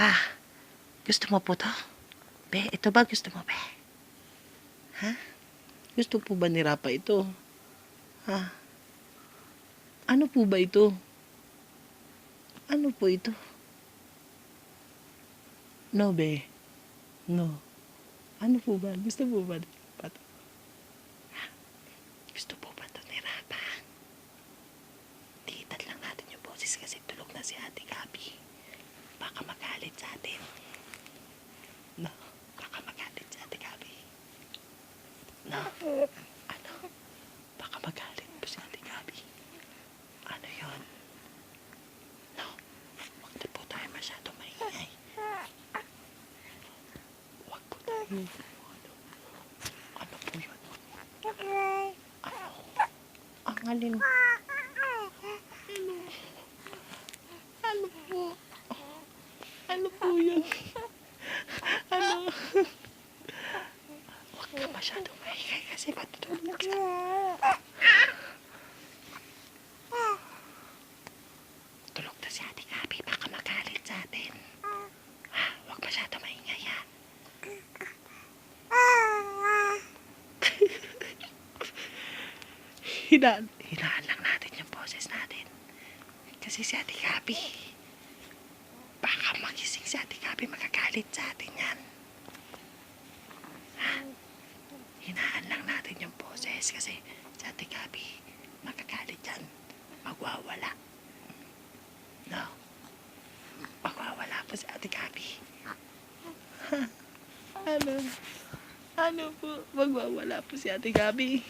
pa. Gusto mo po to? Be, ito ba gusto mo, be? Ha? Gusto po ba ni Rapa ito? Ha? Ano po ba ito? Ano po ito? No, be. No. Ano po ba? Gusto po ba ni Rapa to? Ha? Gusto po ba to ni Rapa? Titat lang natin yung boses kasi tulog na si Ate Gabi. Baka magalit sa atin. No. Baka magalit si Ate Gabi. No. Ano? Baka magalit po si Ate Gabi. Ano yun? No. Huwag na po tayo masyado maingay. Huwag po tayo. Ano po yun? Ano? Ang alin? Ano po? Ano po yun? Ano? Huwag ka masyadong maingay kasi matutulog sa... Tulog na si Ate Gabi, baka magalit sa atin. Ha? Huwag masyadong maingay, ha? Hinaan lang natin yung boses natin. Kasi si Ate Gabi, baka magising si Ate Gabi, magagalit sa atin yan. Ha? Hinaan lang natin yung boses kasi si Ate Gabi, magagalit yan. Magwawala. No? Magwawala po si Ate Gabi. Ano? Ano po? Magwawala po si Ate Gabi.